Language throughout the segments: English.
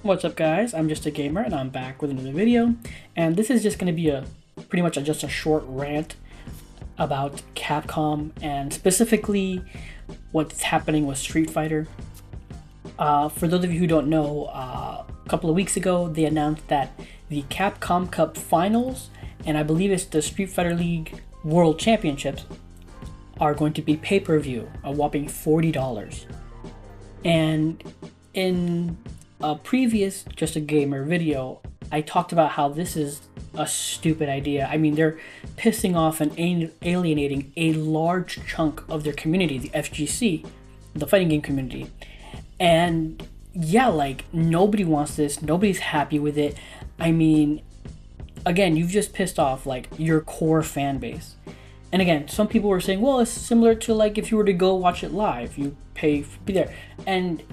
What's up guys, I'm just a gamer and I'm back with another video, and this is just going to be pretty much just a short rant about Capcom and specifically what's happening with Street Fighter. For those of you who don't know, a couple of weeks ago they announced that the Capcom Cup Finals, and I believe it's the Street Fighter League World Championships, are going to be pay-per-view, a whopping $40. And in a previous Just a Gamer video, I talked about how this is a stupid idea. I mean, they're pissing off and alienating a large chunk of their community, the FGC, the fighting game community. And yeah, like, nobody wants this, nobody's happy with it. I mean, again, you've just pissed off like your core fan base. And again, some people were saying, well, it's similar to like if you were to go watch it live, you pay to be there. And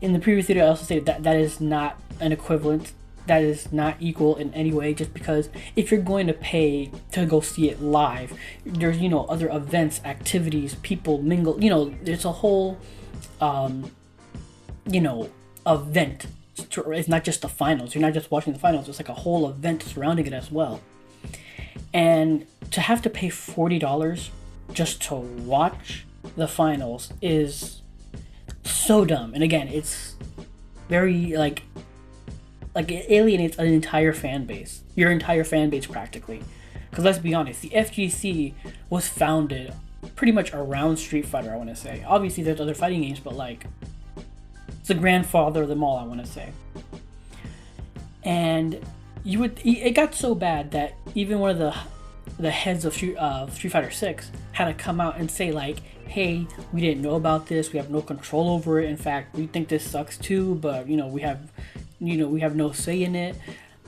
in the previous video, I also stated that that is not an equivalent. That is not equal in any way, just because if you're going to pay to go see it live, there's, other events, activities, people mingle, there's a whole, event. It's not just the finals. You're not just watching the finals. It's like a whole event surrounding it as well. And to have to pay $40 just to watch the finals is so dumb. And again, it's very like it alienates an entire fan base, your entire fan base practically. Because let's be honest, the FGC was founded pretty much around Street Fighter, I want to say. Obviously there's other fighting games, but like it's the grandfather of them all, I want to say. And it got so bad that even one of the heads of Street Fighter 6 had to come out and say like, hey, we didn't know about this, we have no control over it, in fact we think this sucks too, but we have no say in it.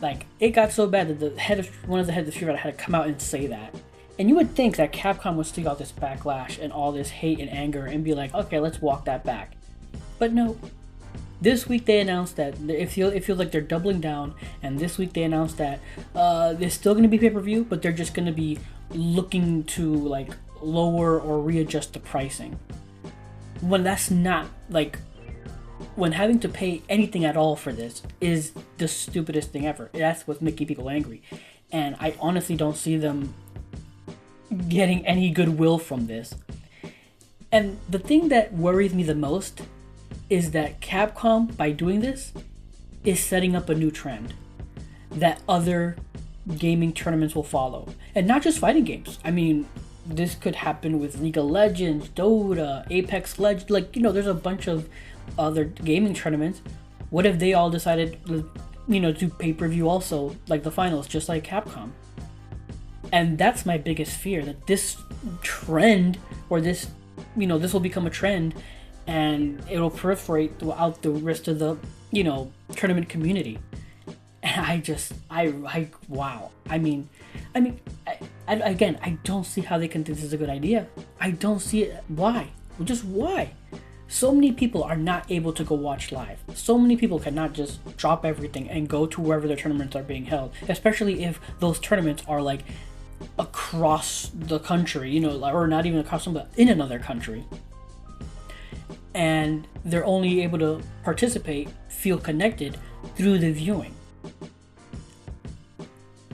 Like, it got so bad that one of the heads of Street Fighter had to come out and say that. And you would think that Capcom would see all this backlash and all this hate and anger and be like, okay, let's walk that back. But no. This week they announced that it feels like they're doubling down, and this week they announced that there's still going to be pay-per-view, but they're just going to be looking to like lower or readjust the pricing. When that's not like, when having to pay anything at all for this is the stupidest thing ever. That's what's making people angry, and I honestly don't see them getting any goodwill from this. And the thing that worries me the most is that Capcom, by doing this, is setting up a new trend that other gaming tournaments will follow. And not just fighting games. I mean, this could happen with League of Legends, Dota, Apex Legends, like, there's a bunch of other gaming tournaments. What if they all decided to, do pay-per-view also, like the finals, just like Capcom? And that's my biggest fear, that this trend, or this, this will become a trend, and it'll proliferate throughout the rest of the, tournament community. And wow. I mean, again, I don't see how they can think this is a good idea. I don't see it. Why? Just why? So many people are not able to go watch live. So many people cannot just drop everything and go to wherever their tournaments are being held, especially if those tournaments are like across the country, or not even across them, but in another country. And they're only able to participate, feel connected through the viewing.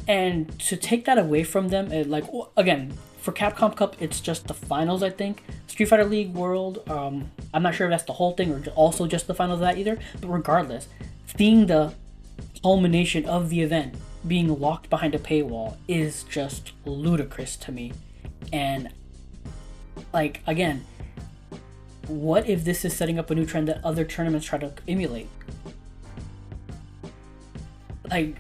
And to take that away from them, again, for Capcom Cup, it's just the finals, I think. Street Fighter League World, I'm not sure if that's the whole thing or also just the finals of that either. But regardless, seeing the culmination of the event being locked behind a paywall is just ludicrous to me. And, like, again, what if this is setting up a new trend that other tournaments try to emulate? Like,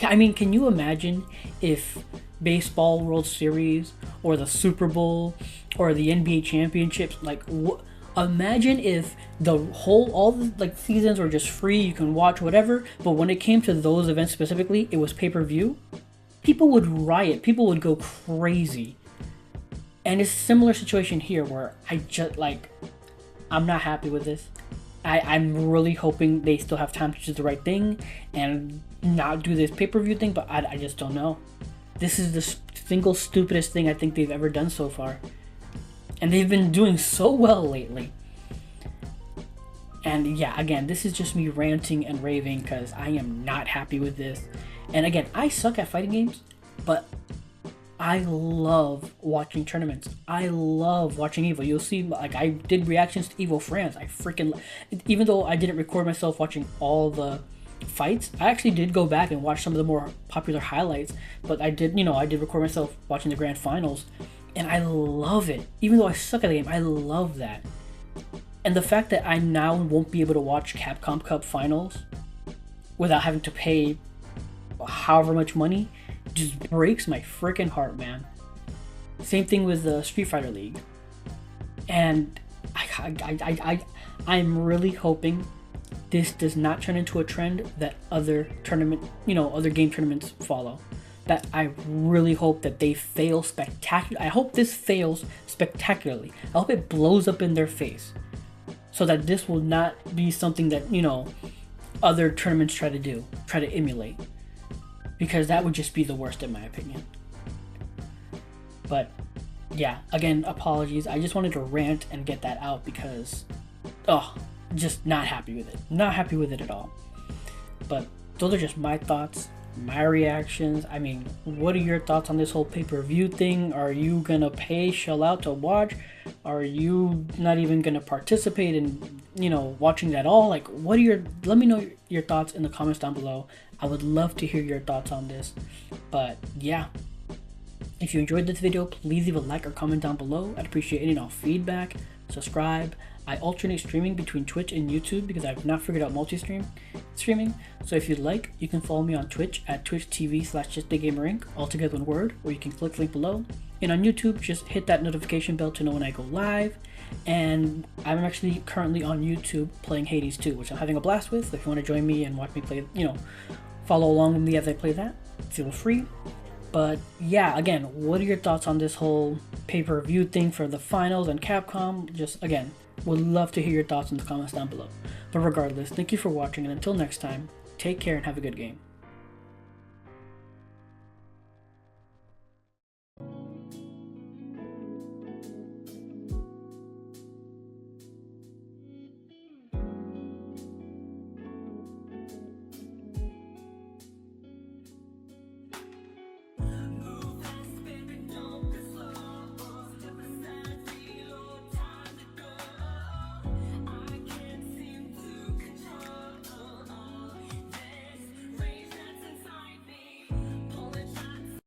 I mean, can you imagine if Baseball World Series or the Super Bowl or the NBA Championships, like, imagine if all the like seasons were just free, you can watch whatever, but when it came to those events specifically, it was pay-per-view? People would riot, people would go crazy. And it's a similar situation here where I'm not happy with this. I'm really hoping they still have time to do the right thing and not do this pay-per-view thing, but I just don't know. This is the single stupidest thing I think they've ever done so far. And they've been doing so well lately. And yeah, again, this is just me ranting and raving because I am not happy with this. And again, I suck at fighting games, but I love watching tournaments. I love watching Evo. You'll see, like, I did reactions to Evo France. I freaking, even though I didn't record myself watching all the fights, I actually did go back and watch some of the more popular highlights. But I did, I did record myself watching the grand finals, and I love it. Even though I suck at the game, I love that. And the fact that I now won't be able to watch Capcom Cup finals without having to pay however much money just breaks my freaking heart, man. Same thing with the Street Fighter League. And I'm really hoping this does not turn into a trend that other other game tournaments follow. That I really hope that they fail spectacularly. I hope this fails spectacularly. I hope it blows up in their face, so that this will not be something that, other tournaments try to emulate. Because that would just be the worst in my opinion. But yeah, again, apologies. I just wanted to rant and get that out because, just not happy with it. Not happy with it at all. But those are just my thoughts, my reactions. I mean, what are your thoughts on this whole pay-per-view thing? Are you gonna shell out to watch? Are you not even gonna participate in, watching that all? Like, let me know your thoughts in the comments down below. I would love to hear your thoughts on this. But yeah, if you enjoyed this video, please leave a like or comment down below. I'd appreciate any and all feedback. Subscribe. I alternate streaming between Twitch and YouTube because I've not figured out streaming. So if you'd like, you can follow me on Twitch at twitch.tv/JustAGamerInc, all together in word, or you can click the link below. And on YouTube, just hit that notification bell to know when I go live. And I'm actually currently on YouTube playing Hades 2, which I'm having a blast with. If you want to join me and watch me play, follow along with me as I play that, feel free. But yeah, again, what are your thoughts on this whole pay-per-view thing for the finals and Capcom? Just, again, would love to hear your thoughts in the comments down below. But regardless, thank you for watching, and until next time, take care and have a good game.